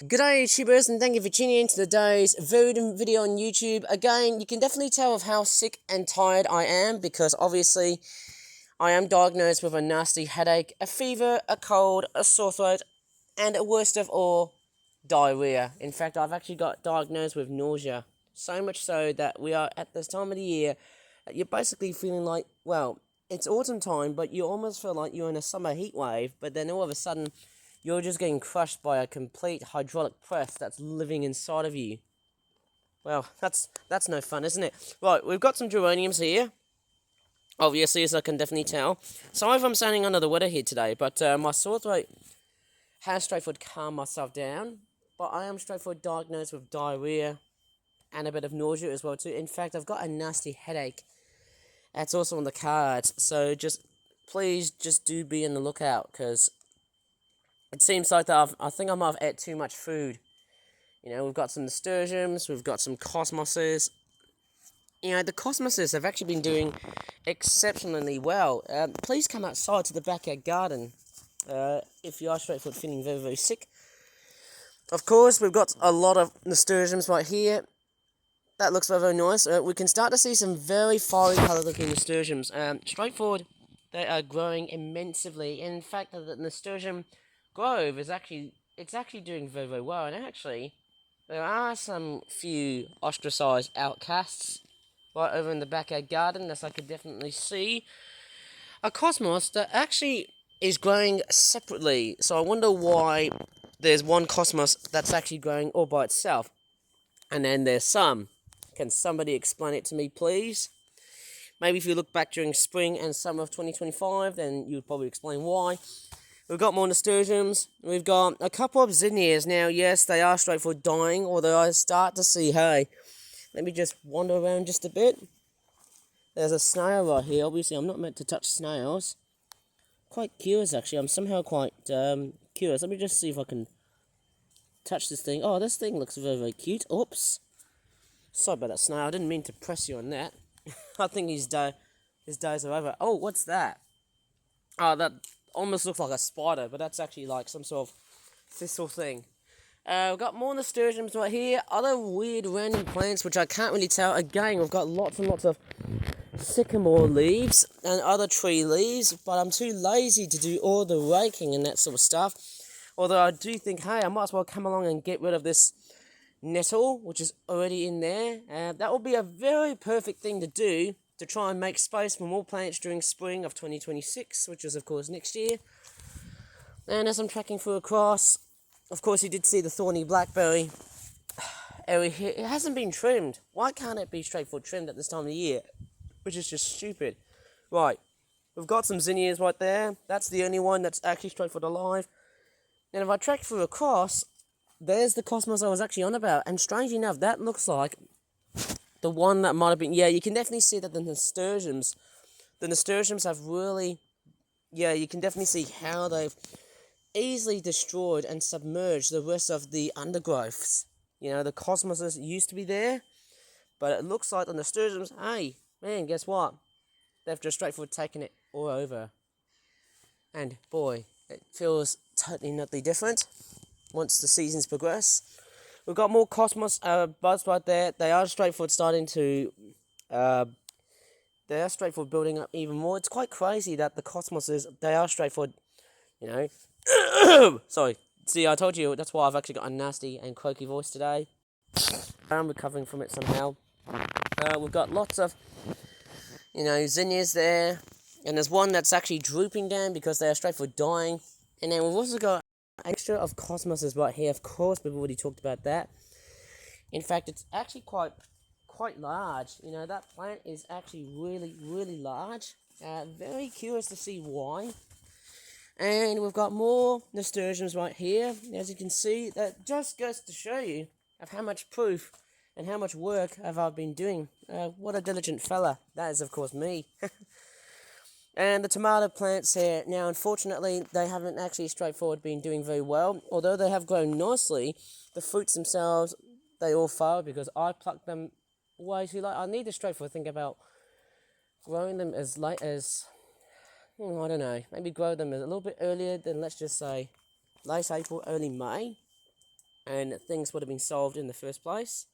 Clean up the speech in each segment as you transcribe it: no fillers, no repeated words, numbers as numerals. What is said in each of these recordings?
G'day YouTubers, and thank you for tuning in to today's video on YouTube. Again, you can definitely tell of how sick and tired I am because obviously I am diagnosed with a nasty headache, a fever, a cold, a sore throat, and worst of all, diarrhea. In fact, I've actually got diagnosed with nausea. So much so that we are at this time of the year, you're basically feeling like, well, it's autumn time, but you almost feel like you're in a summer heat wave, but then all of a sudden, you're just getting crushed by a complete hydraulic press that's living inside of you. Well, that's no fun, isn't it? Right, we've got some geraniums here. Obviously, as I can definitely tell. Sorry if I'm sounding under the weather here today, but my sore throat has straightforward calmed myself down. But I am straightforward diagnosed with diarrhea and a bit of nausea as well too. In fact, I've got a nasty headache. That's also on the cards. So please do be on the lookout, because it seems like that I think I might have ate too much food. You know, we've got some nasturtiums, we've got some cosmoses. You know, the cosmoses have actually been doing exceptionally well. Please come outside to the backyard garden if you are straightforward feeling very, very sick. Of course, we've got a lot of nasturtiums right here. That looks very, very nice. We can start to see some very fiery colour looking nasturtiums. Straightforward, they are growing immensely. In fact, the nasturtium grove is actually doing very, very well. And actually, there are some few ostracised outcasts right over in the backyard garden, as I could definitely see. A cosmos that actually is growing separately. So I wonder why there's one cosmos that's actually growing all by itself, and then there's some. Can somebody explain it to me, please? Maybe if you look back during spring and summer of 2025, then you would probably explain why. We've got more nasturtiums. We've got a couple of zinnias. Now, yes, they are straightforward dying, although I start to see, hey, let me just wander around just a bit. There's a snail right here. Obviously, I'm not meant to touch snails. Quite curious, actually. I'm somehow quite curious. Let me just see if I can touch this thing. Oh, this thing looks very, very cute. Oops. Sorry about that, snail. I didn't mean to press you on that. I think his days are over. Oh, what's that? Oh, that almost looks like a spider, but that's actually like some sort of thistle thing. We've got more nasturtiums right here. Other weird random plants, which I can't really tell. Again, we've got lots and lots of sycamore leaves and other tree leaves, but I'm too lazy to do all the raking and that sort of stuff. Although I do think, hey, I might as well come along and get rid of this nettle, which is already in there. That will be a very perfect thing to do to try and make space for more plants during spring of 2026, which is, of course, next year. And as I'm tracking through across, of course, you did see the thorny blackberry area here. It hasn't been trimmed. Why can't it be straightforward trimmed at this time of the year? Which is just stupid. Right, we've got some zinnias right there. That's the only one that's actually straightforward alive. And if I track through across, there's the cosmos I was actually on about. And strangely enough, that looks like the one that might have been... Yeah, you can definitely see that the nasturtiums have really... Yeah, you can definitely see how they've easily destroyed and submerged the rest of the undergrowths. You know, the cosmoses used to be there, but it looks like the nasturtiums, hey, man, guess what? They've just straightforward taken it all over. And boy, it feels totally nutty different once the seasons progress. We've got more cosmos buds right there. They are straightforward starting to... they are straightforward building up even more. It's quite crazy that the cosmoses, they are straightforward, you know... Sorry. See, I told you, that's why I've actually got a nasty and croaky voice today. I'm recovering from it somehow. We've got lots of, you know, zinnias there. And there's one that's actually drooping down because they are straightforward dying. And then we've also got an extra of cosmoses right here. Of course, we've already talked about that. In fact, it's actually quite large. You know, that plant is actually really, really large. Very curious to see why. And we've got more nasturtiums right here. As you can see, that just goes to show you of how much proof and how much work have I been doing. What a diligent fella. That is, of course, me. And the tomato plants here, now unfortunately, they haven't actually straightforward been doing very well. Although they have grown nicely, the fruits themselves, they all fail because I plucked them way too late. I need to straightforward think about growing them as late as... I don't know, maybe grow them a little bit earlier than, let's just say, late April, early May. and things would have been solved in the first place.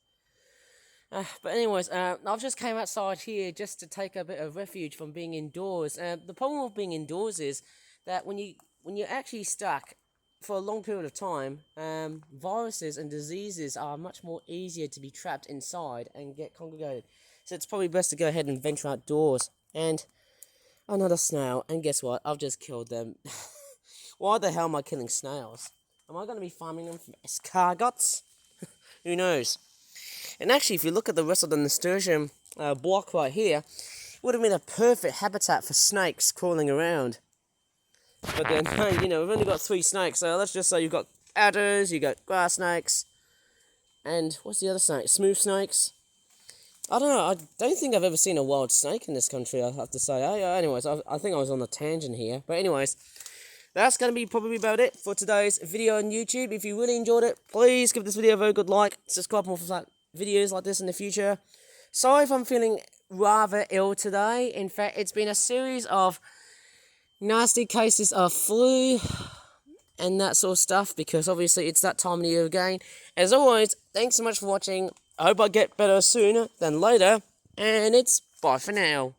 But anyways, I've just came outside here just to take a bit of refuge from being indoors. The problem with being indoors is that when you're actually stuck for a long period of time, viruses and diseases are much more easier to be trapped inside and get congregated. So it's probably best to go ahead and venture outdoors. And another snail, and guess what? I've just killed them. Why the hell am I killing snails? Am I going to be farming them for escargots? Who knows? And actually, if you look at the rest of the nasturtium block right here, it would have been a perfect habitat for snakes crawling around. But then, we've only got 3 snakes, so let's just say you've got adders, you've got grass snakes, and what's the other snake? Smooth snakes? I don't know, I don't think I've ever seen a wild snake in this country, I have to say. Anyways, I think I was on a tangent here. But anyways, that's going to be probably about it for today's video on YouTube. If you really enjoyed it, please give this video a very good like. Subscribe for more videos like this in the future. Sorry if I'm feeling rather ill today. In fact, it's been a series of nasty cases of flu and that sort of stuff, because obviously it's that time of year again. As always, thanks so much for watching. I hope I get better sooner than later, and it's bye for now.